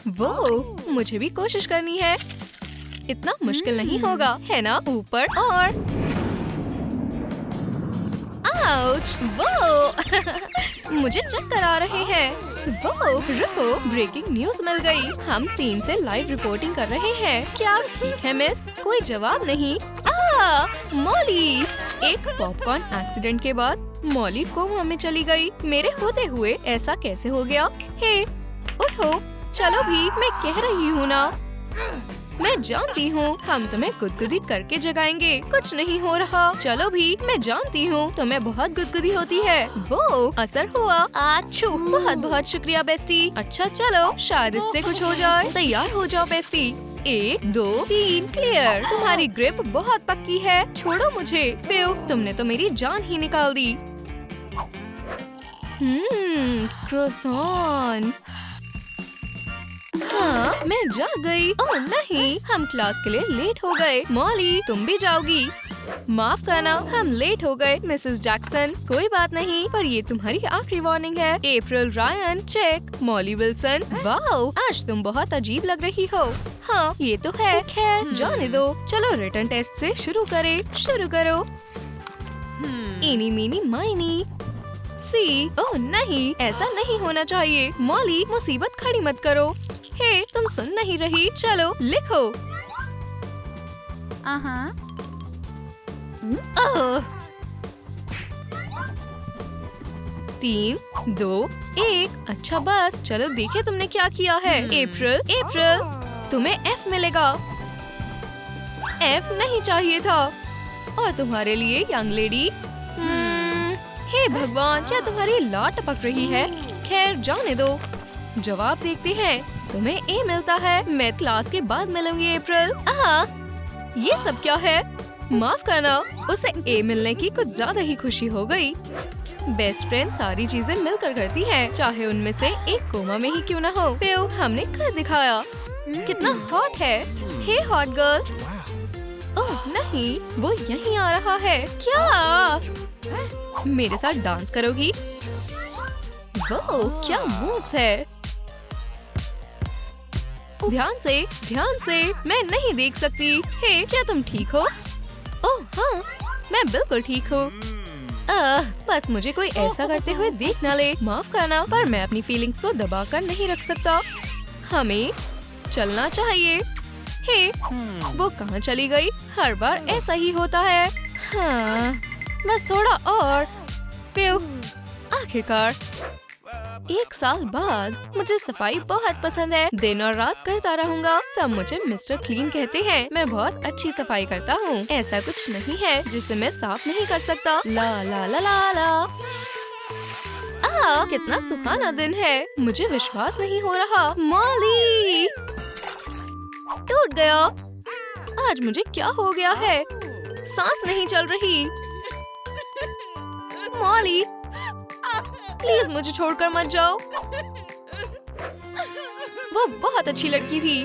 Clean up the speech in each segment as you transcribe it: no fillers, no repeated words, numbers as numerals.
वो मुझे भी कोशिश करनी है। इतना मुश्किल नहीं होगा, है ना? ऊपर और आउच! वो मुझे चक्कर आ रहे हैं। वो रुको, ब्रेकिंग न्यूज मिल गई। हम सीन से लाइव रिपोर्टिंग कर रहे हैं। क्या ठीक है मिस? कोई जवाब नहीं। मॉली! एक पॉपकॉर्न एक्सीडेंट के बाद मॉली कोमा में चली गई। मेरे होते हुए ऐसा कैसे हो गया? हे, उठो, चलो भी, मैं कह रही हूँ ना। मैं जानती हूँ हम तुम्हें गुदगुदी करके जगाएंगे। कुछ नहीं हो रहा। चलो भी, मैं जानती हूँ तुम्हें बहुत गुदगुदी होती है। वो असर हुआ। आच्छू! बहुत बहुत शुक्रिया बेस्टी। अच्छा चलो, शायद इससे कुछ हो जाए। तैयार हो जाओ बेस्टी। 1 2 3 क्लियर। तुम्हारी ग्रिप बहुत पक्की है। छोड़ो मुझे। प्यो, तुमने तो मेरी जान ही निकाल दी। क्रोसान। हाँ, मैं जा गई। ओह नहीं, हम क्लास के लिए लेट हो गए। मॉली, तुम भी जाओगी। माफ करना, हम लेट हो गए मिसेस जैक्सन। कोई बात नहीं, पर ये तुम्हारी आखिरी वार्निंग है। April Ryan check. Molly Wilson, wow, आज तुम बहुत अजीब लग रही हो। हाँ, ये तो है। खैर, जाने दो। चलो रिटन टेस्ट से शुरू करें। शुरू करो। इनी मीनी माइनी सी। ओह नहीं, ऐसा नहीं होना चाहिए। मॉली, मुसीबत खड़ी मत करो। हे, तुम सुन नहीं रही? चलो लिखो। ओह। 3 2 1। अच्छा बस, चलो देखे तुमने क्या किया है। अप्रैल, तुम्हें F मिलेगा। F नहीं चाहिए था। और तुम्हारे लिए यंग लेडी। हे भगवान, क्या तुम्हारी लाट टपक रही है? खैर, जाने दो। जवाब देखते हैं। तुम्हें A मिलता है। मैं क्लास के बाद मिलूंगी। अप्रैल, ये सब क्या है? माफ करना, उसे A मिलने की कुछ ज्यादा ही खुशी हो गई। बेस्ट फ्रेंड सारी चीजें मिलकर करती हैं, चाहे उनमें से एक कोमा में ही क्यों न हो। प्यो, हमने कर दिखाया। कितना हॉट है। हे हॉट गर्ल। ओह नहीं, वो यहीं आ रहा है। क्या मेरे साथ डांस करोगी? वो क्या मूव्स है। ध्यान से, मैं नहीं देख सकती। हे, क्या तुम ठीक हो? ओह हाँ, मैं बिल्कुल ठीक हूँ। बस मुझे कोई ऐसा करते हुए देख न ले। माफ करना, पर मैं अपनी फीलिंग्स को दबा कर नहीं रख सकता। हमें चलना चाहिए। हे, वो कहाँ चली गई? हर बार ऐसा ही होता है। हाँ, बस थोड़ा और। प्यो, आखिरकार 1 साल बाद। मुझे सफाई बहुत पसंद है। दिन और रात करता रहूंगा। सब मुझे मिस्टर क्लीन कहते हैं। मैं बहुत अच्छी सफाई करता हूँ। ऐसा कुछ नहीं है जिसे मैं साफ नहीं कर सकता। ला ला ला ला ला। कितना सुहाना दिन है। मुझे विश्वास नहीं हो रहा। मॉली, टूट गया। आज मुझे क्या हो गया है? सांस नहीं चल रही। मॉली, प्लीज मुझे छोड़कर मत जाओ। वो बहुत अच्छी लड़की थी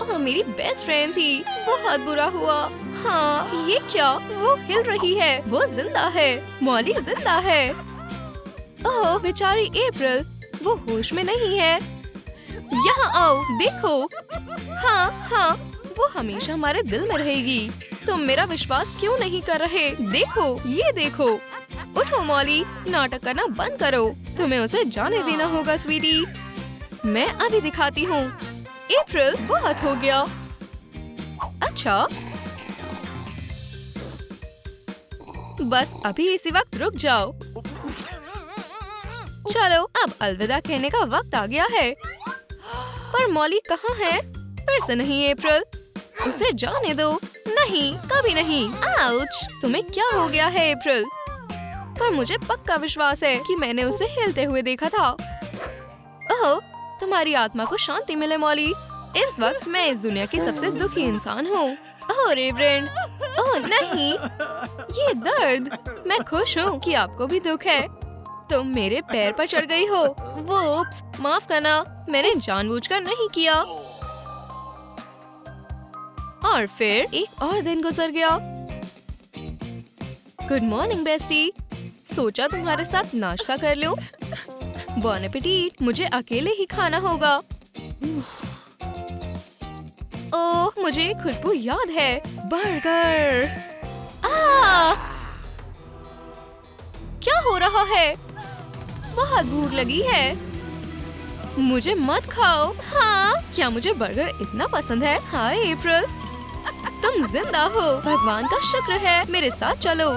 और मेरी बेस्ट फ्रेंड थी। बहुत बुरा हुआ। हाँ, ये क्या? वो हिल रही है। वो जिंदा है। मॉली जिंदा है। ओह बेचारी अप्रैल, वो होश में नहीं है। यहाँ आओ, देखो। हाँ, वो हमेशा हमारे दिल में रहेगी। तुम मेरा विश्वास क्यों नहीं कर रहे? देखो, ये देखो। उठो मॉली, नाटक करना बंद करो। तुम्हें उसे जाने देना होगा स्वीटी। मैं अभी दिखाती हूँ। अप्रैल, बहुत हो गया। अच्छा, बस अभी इसी वक्त रुक जाओ। चलो, अब अलविदा कहने का वक्त आ गया है। पर मॉली कहाँ है? फिर से नहीं अप्रैल, उसे जाने दो। नहीं, कभी नहीं। आउच! तुम्हें क्या हो गया है अप्रैल? पर मुझे पक्का विश्वास है कि मैंने उसे हिलते हुए देखा था। ओह, तुम्हारी आत्मा को शांति मिले मॉली। इस वक्त मैं इस दुनिया की सबसे दुखी इंसान हूँ। ओह रेवरेंड, ओह नहीं, ये दर्द। मैं खुश हूँ कि आपको भी दुख है। तुम मेरे पैर पर चढ़ गई हो। वूप्स, माफ करना, मैंने जानबूझकर नहीं किया। और फिर एक और दिन गुजर गया। Good morning bestie. सोचा तुम्हारे साथ नाश्ता कर लूं। बॉन एपेटीट। मुझे अकेले ही खाना होगा। ओह, मुझे खुशबू याद है। बर्गर। आ! क्या हो रहा है? बहुत भूख लगी है। मुझे मत खाओ। हाँ, क्या मुझे बर्गर इतना पसंद है? हाय अप्रैल, तुम जिंदा हो। भगवान का शुक्र है। मेरे साथ चलो।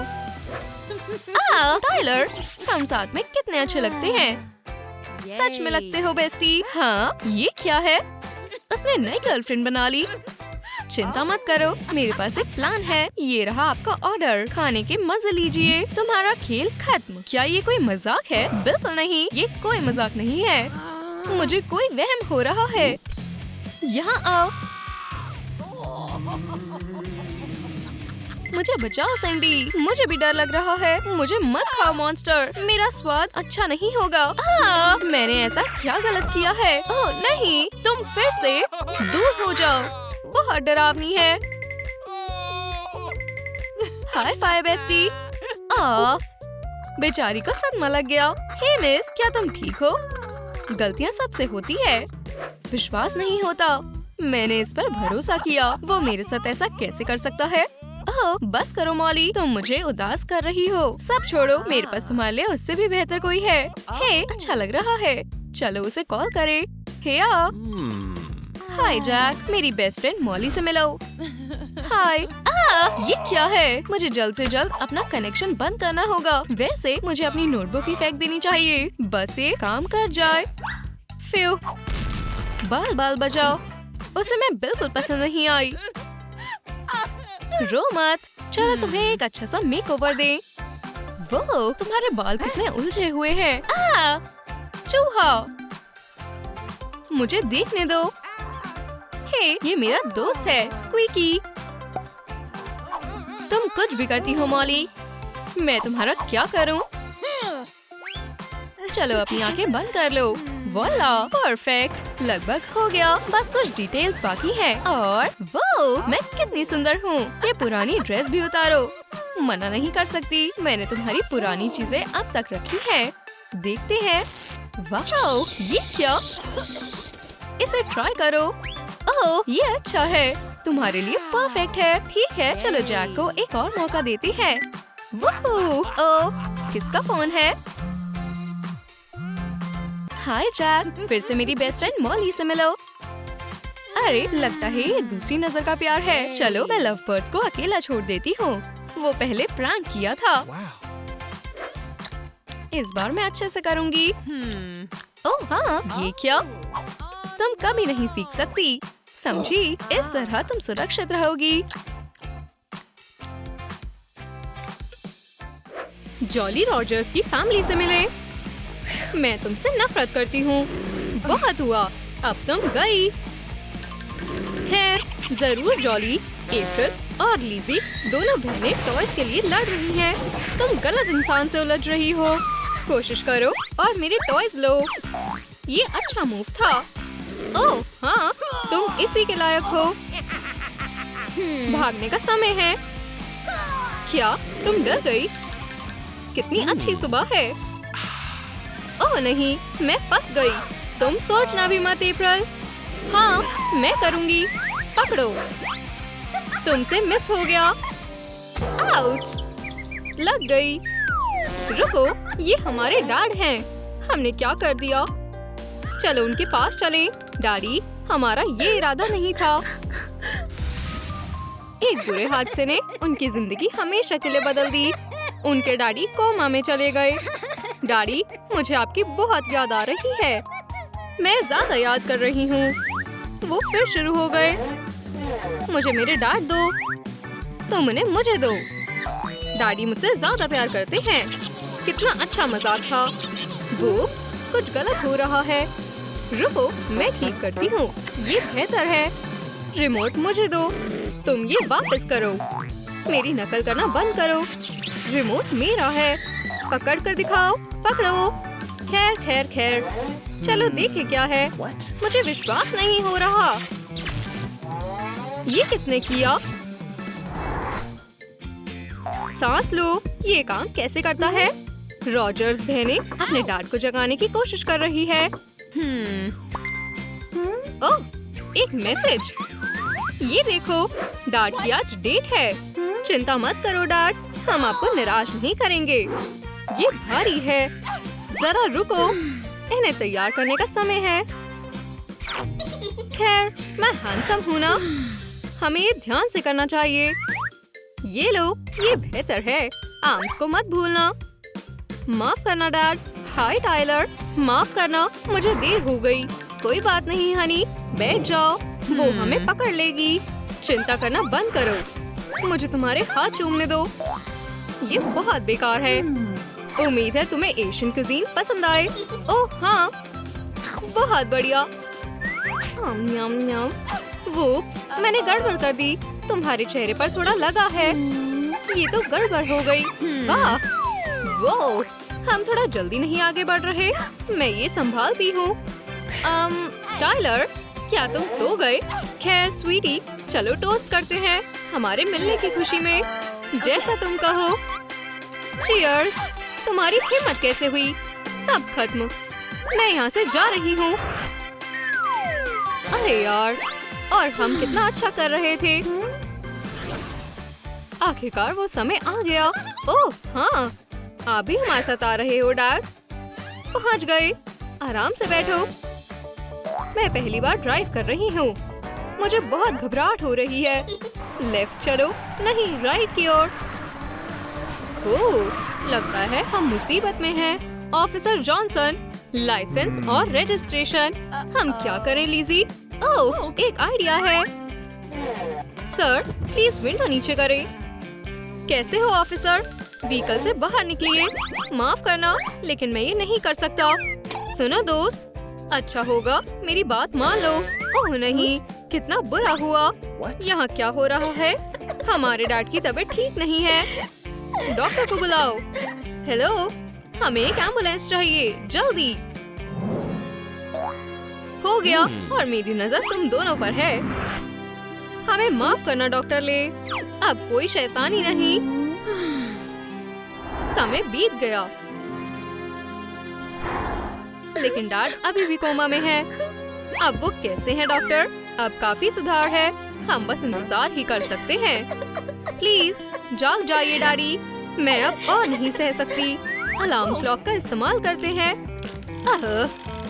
टाइलर, हम साथ में कितने अच्छे लगते हैं। सच में लगते हो बेस्टी। हाँ, ये क्या है? उसने नई गर्लफ्रेंड बना ली। चिंता मत करो, मेरे पास एक प्लान है। ये रहा आपका ऑर्डर। खाने के मजे लीजिए। तुम्हारा खेल खत्म। क्या ये कोई मजाक है? बिल्कुल नहीं, ये कोई मजाक नहीं है। मुझे कोई वहम हो रहा है। यहाँ आओ। मुझे बचाओ सैंडी, मुझे भी डर लग रहा है। मुझे मत खाओ मॉन्स्टर, मेरा स्वाद अच्छा नहीं होगा। मैंने ऐसा क्या गलत किया है? ओह नहीं, तुम फिर से दूर हो जाओ। बहुत डरावनी है। हाय फाई बेस्टी। बेचारी को सदमा लग गया। हे मिस, क्या तुम ठीक हो? गलतियाँ सबसे होती है। विश्वास नहीं होता। मैंने इस पर भरोसा किया। वो मेरे साथ ऐसा कैसे कर सकता है? ओह, बस करो मॉली, तुम मुझे उदास कर रही हो। सब छोड़ो, मेरे पास तुम्हारे लिए उससे भी बेहतर कोई है। हे, अच्छा लग रहा है। चलो उसे कॉल करे। हे हाय जैक, मेरी बेस्ट फ्रेंड मॉली से मिलो। हाय। ये क्या है? मुझे जल्द से जल्द अपना कनेक्शन बंद करना होगा। वैसे मुझे अपनी नोटबुक ही फेंक देनी चाहिए। बस ये काम कर जाए। फ्यू, बाल बाल बजाओ। उसे मैं बिल्कुल पसंद नहीं आई। रो मत, चलो तुम्हें एक अच्छा सा मेकओवर दे। वो, तुम्हारे बाल कितने उलझे हुए हैं। चूहा, मुझे देखने दो। हे, ये मेरा दोस्त है स्क्वीकी। तुम कुछ भी करती हो मॉली, मैं तुम्हारा क्या करूं? चलो अपनी आंखें बंद कर लो। वॉला, परफेक्ट, लगभग हो गया। बस कुछ डिटेल्स बाकी है। और वो, मैं कितनी सुंदर हूँ। ये पुरानी ड्रेस भी उतारो। मना नहीं कर सकती, मैंने तुम्हारी पुरानी चीजें अब तक रखी है। देखते हैं। वाओ, ये क्या? इसे ट्राई करो। ओह, ये अच्छा है। तुम्हारे लिए परफेक्ट है। ठीक है, चलो जैक को एक और मौका देते हैं। ओह, किसका फोन है? हाय जैक, फिर से मेरी बेस्ट फ्रेंड मॉली से मिलो। अरे, लगता है ये दूसरी नजर का प्यार है। चलो मैं लव बर्ड्स को अकेला छोड़ देती हूँ। वो पहले प्रैंक किया था। इस बार मैं अच्छे से करूँगी। ओह हाँ, ये क्या? तुम कभी नहीं सीख सकती, समझी? इस तरह तुम सुरक्षित रहोगी। जॉली रॉजर्स की फैमिली से मिले। मैं तुमसे नफरत करती हूँ। बहुत हुआ, अब तुम गई। खैर, जरूर जॉली, एप्रिल और लिज़ी दोनों बहनें टॉयज के लिए लड़ रही हैं। तुम गलत इंसान से उलझ रही हो। कोशिश करो और मेरे टॉयज लो। ये अच्छा मूव था। ओह हाँ, तुम इसी के लायक हो। भागने का समय है। क्या तुम डर गई? कितनी अच्छी सुबह है। ओह नहीं, मैं फंस गई। तुम सोचना भी मत अप्रैल। हाँ, मैं करूँगी। पकड़ो। तुमसे मिस हो गया। आउच, लग गई। रुको, ये हमारे डैड हैं। हमने क्या कर दिया? चलो उनके पास चलें। डैडी, हमारा ये इरादा नहीं था। एक बुरे हादसे ने उनकी जिंदगी हमेशा के लिए बदल दी। उनके डैडी कोमा में चले गए। डैडी, मुझे आपकी बहुत याद आ रही है। मैं ज्यादा याद कर रही हूँ। वो फिर शुरू हो गए। मुझे मेरे डैड दो। तुम उन्हें मुझे दो। डैडी मुझसे ज्यादा प्यार करते हैं। कितना अच्छा मजाक था। वूप्स, कुछ गलत हो रहा है। रुको, मैं ठीक करती हूँ। ये बेहतर है। रिमोट मुझे दो। तुम ये वापस करो। मेरी नकल करना बंद करो। रिमोट मेरा है। पकड़ कर दिखाओ। पकड़ो। खैर खैर खैर, चलो देखें क्या है। मुझे विश्वास नहीं हो रहा। ये किसने किया? सांस लो। ये काम कैसे करता है? रॉजर्स बहनें अपने डैड को जगाने की कोशिश कर रही है। ओह, एक मैसेज। ये देखो, डैड की आज डेट है। चिंता मत करो डैड, हम आपको निराश नहीं करेंगे। ये भारी है, जरा रुको, इन्हें तैयार करने का समय है। खैर, मैं हैंडसम हूँ ना, हमें ये ध्यान से करना चाहिए। ये लो, ये बेहतर है। आर्म्स को मत भूलना। माफ करना डैड। हाय टाइलर, माफ करना, मुझे देर हो गई। कोई बात नहीं हनी, बैठ जाओ, वो हमें पकड़ लेगी। चिंता करना बंद करो, मुझे तुम्हारे हाथ चूमने दो। ये बहुत बेकार है। उम्मीद है तुम्हें एशियन कुजीन पसंद आए। ओह हाँ, बहुत बढ़िया। यम यम। वूप्स, मैंने गड़बड़ कर दी। तुम्हारे चेहरे पर थोड़ा लगा है। ये तो गड़बड़ हो गई। वाह, वो, हम थोड़ा जल्दी नहीं आगे बढ़ रहे। मैं ये संभालती हूँ। टाइलर, क्या तुम सो गए? खैर स्वीटी, चलो टोस्ट करते हैं हमारे मिलने की खुशी में। जैसा तुम कहो। चीयर्स। तुम्हारी हिम्मत कैसे हुई? सब खत्म। मैं यहाँ से जा रही हूँ। अरे यार, और हम कितना अच्छा कर रहे थे। आखिरकार वो समय आ गया। ओह हाँ, आप भी हमारे साथ आ रहे हो डैड? पहुँच गए। आराम से बैठो। मैं पहली बार ड्राइव कर रही हूँ। मुझे बहुत घबराहट हो रही है। लेफ्ट चलो, नहीं राइट की ओर। ओह, लगता है हम मुसीबत में हैं। ऑफिसर जॉनसन, लाइसेंस और रजिस्ट्रेशन। हम क्या करें लीजी? ओह, एक आइडिया है। सर, प्लीज विंडो नीचे करें। कैसे हो ऑफिसर? व्हीकल से बाहर निकलिए। माफ करना, लेकिन मैं ये नहीं कर सकता। सुनो दोस्त, अच्छा होगा मेरी बात मान लो। ओह नहीं, कितना बुरा हुआ। यहाँ क्या हो रहा है? हमारे डैड की तबीयत ठीक नहीं है। डॉक्टर को बुलाओ। हेलो, हमें एक एम्बुलेंस चाहिए, जल्दी। हो गया, और मेरी नजर तुम दोनों पर है। हमें माफ करना डॉक्टर ले, अब कोई शैतानी नहीं। समय बीत गया, लेकिन डैड अभी भी कोमा में है। अब वो कैसे हैं डॉक्टर? अब काफी सुधार है, हम बस इंतजार ही कर सकते हैं। प्लीज जाग जाइए डैडी, मैं अब और नहीं सह सकती। अलार्म क्लॉक का इस्तेमाल करते हैं।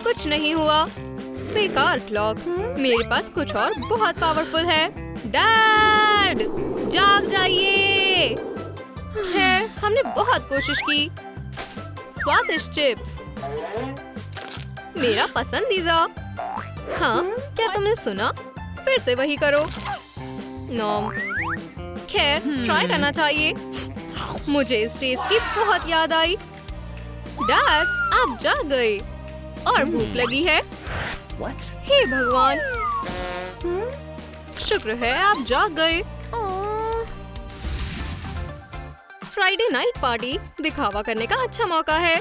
कुछ नहीं हुआ। बेकार क्लॉक, मेरे पास कुछ और बहुत पावरफुल है। डैड, जाग जाइए। खैर, हमने बहुत कोशिश की। स्वादिष्ट चिप्स, मेरा पसंदीदा। हाँ, क्या तुमने सुना? फिर से वही करो। नो, खैर ट्राई करना चाहिए। मुझे इस टेस्ट की बहुत याद आई। डैड, आप जाग गए और भूख लगी है। हे भगवान, शुक्र है आप जाग गए। फ्राइडे नाइट पार्टी दिखावा करने का अच्छा मौका है।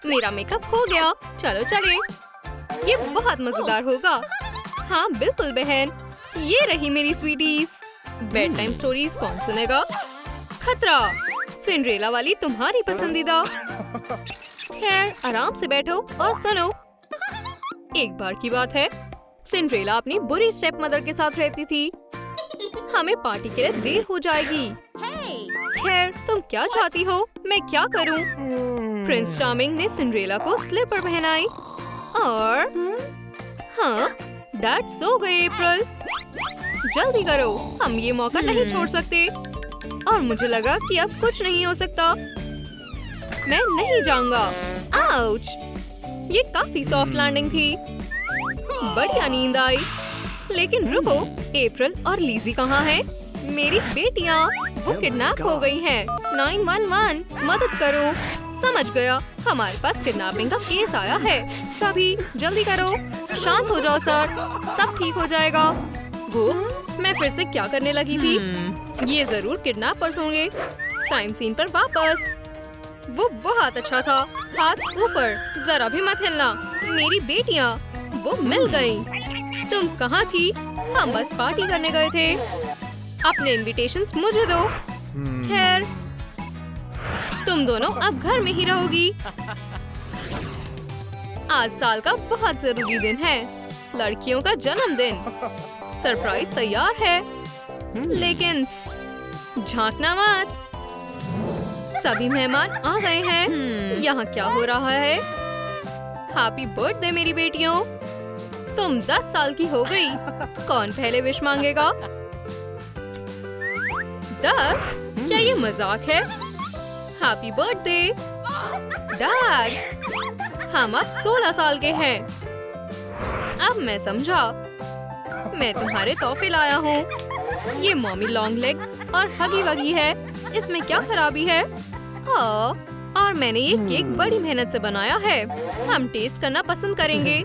मेरा मेकअप हो गया, चलो चले। ये बहुत मजेदार होगा। हाँ बिल्कुल बहन, ये रही मेरी स्वीटीज। बेड टाइम स्टोरीज कौन सुनेगा? खतरा, सिंड्रेला वाली तुम्हारी पसंदीदा। खैर, आराम से बैठो और सुनो। एक बार की बात है, सिंड्रेला अपनी बुरी स्टेप मदर के साथ रहती थी। हमें पार्टी के लिए देर हो जाएगी। खैर, तुम क्या चाहती हो? मैं क्या करूं? प्रिंस चार्मिंग ने सिंड्रेला को स्लीपर पहनाई और हाँ, डैड सो गए। अप्रैल, जल्दी करो, हम ये मौका नहीं छोड़ सकते। और मुझे लगा कि अब कुछ नहीं हो सकता। मैं नहीं जाऊंगा। आउच! ये काफी सॉफ्ट लैंडिंग थी। बढ़िया नींद आई। लेकिन रुको, अप्रैल और लीजी कहाँ हैं? मेरी बेटियाँ, वो किडनैप हो गई हैं। 911, मदद करो। समझ गया, हमारे पास किडनैपिंग का केस आया है। सभी जल्दी करो। शांत हो जाओ सर, सब ठीक हो जाएगा। वुप्स, मैं फिर से क्या करने लगी थी? ये जरूर किडनैपर्स होंगे। क्राइम सीन पर वापस। वो बहुत अच्छा था। हाथ ऊपर, जरा भी मत हिलना। मेरी बेटियाँ, वो मिल गईं। तुम कहाँ थी? हम बस पार्टी करने गए थे। अपने इनविटेशंस मुझे दो। खैर, तुम दोनों अब घर में ही रहोगी। आज साल का बहुत जरूरी दिन है, लड़कियों का जन्मदिन। सरप्राइज तैयार है, लेकिन झांकना मत। सभी मेहमान आ गए हैं। यहाँ क्या हो रहा है? हैप्पी बर्थडे मेरी बेटियों। तुम 10 साल की हो गई। कौन पहले विश मांगेगा? 10? क्या ये मजाक है? Happy birthday dad. हम अब 16 साल के हैं। अब मैं समझा। मैं तुम्हारे तोहफे लाया हूँ। ये मॉमी लॉन्ग लेग्स और हगी वगी है। इसमें क्या खराबी है? और मैंने ये केक बड़ी मेहनत से बनाया है। हम टेस्ट करना पसंद करेंगे।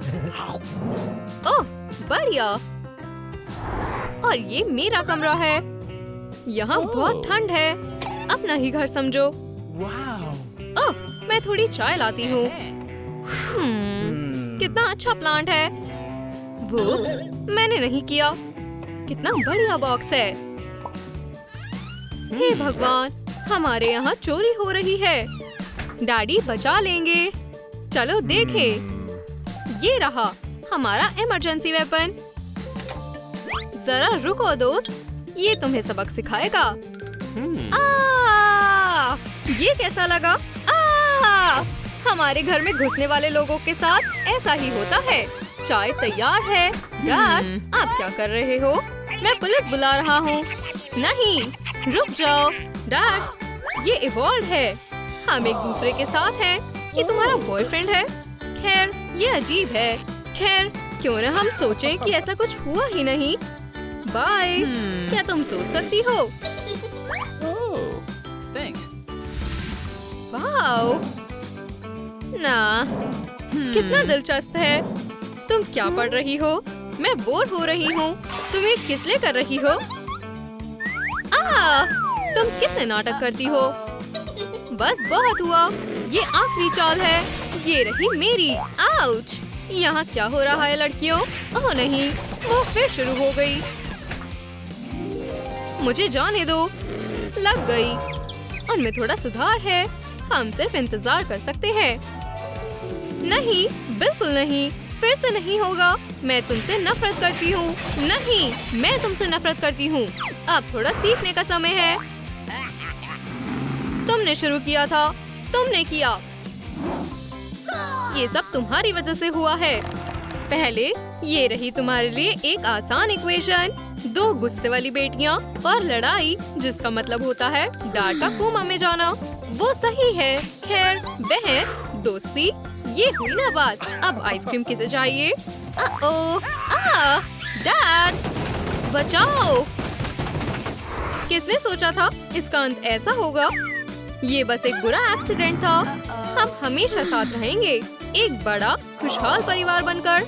ओह बढ़िया। और ये मेरा कमरा है। यहाँ बहुत ठंड है। अपना ही घर समझो। ओह मैं थोड़ी चाय लाती हूँ। कितना अच्छा प्लांट है। वूप्स, मैंने नहीं किया। कितना बढ़िया बॉक्स है। हे भगवान, हमारे यहाँ चोरी हो रही है। डैडी बचा लेंगे। चलो देखें। ये रहा हमारा इमरजेंसी वेपन। जरा रुको दोस्त, ये तुम्हें सबक सिखाएगा। ये कैसा लगा? हमारे घर में घुसने वाले लोगों के साथ ऐसा ही होता है। चाय तैयार है। डैड, आप क्या कर रहे हो? मैं पुलिस बुला रहा हूँ। नहीं, रुक जाओ। डैड, ये इवॉल्व है। हम एक दूसरे के साथ हैं। ये तुम्हारा बॉयफ्रेंड है? खैर, ये अजीब है। खैर, क्यों न हम सोचें कि ऐसा कुछ हुआ ही नहीं। बाय। क्या तुम सोच सकती हो? वाओ, ना, कितना दिलचस्प है। तुम क्या पढ़ रही हो? मैं बोर हो रही हूँ। तुम ये किस लिए कर रही हो? तुम कितने नाटक करती हो। बस बहुत हुआ। ये आखिरी चाल है। ये रही मेरी। आउच! यहाँ क्या हो रहा है लड़कियों? ओह नहीं, वो फिर शुरू हो गई। मुझे जाने दो। लग गई। उनमें थोड़ा सुधार है। हम सिर्फ इंतजार कर सकते हैं। नहीं, बिल्कुल नहीं। फिर से नहीं होगा। मैं तुमसे नफरत करती हूँ। नहीं, मैं तुमसे नफरत करती हूँ। अब थोड़ा सीखने का समय है। तुमने शुरू किया था। तुमने किया। ये सब तुम्हारी वजह से हुआ है। पहले ये रही तुम्हारे लिए एक आसान इक्वेशन। 2 गुस्से वाली बेटियाँ और लड़ाई, जिसका मतलब होता है डैड का कोमा में जाना। वो सही है। खैर, बहन, दोस्ती, ये हुई ना बात। अब आइसक्रीम किसे चाहिए? डैड, बचाओ। किसने सोचा था इसका अंत ऐसा होगा? ये बस एक बुरा एक्सीडेंट था। हम हमेशा साथ रहेंगे, एक बड़ा खुशहाल परिवार बनकर।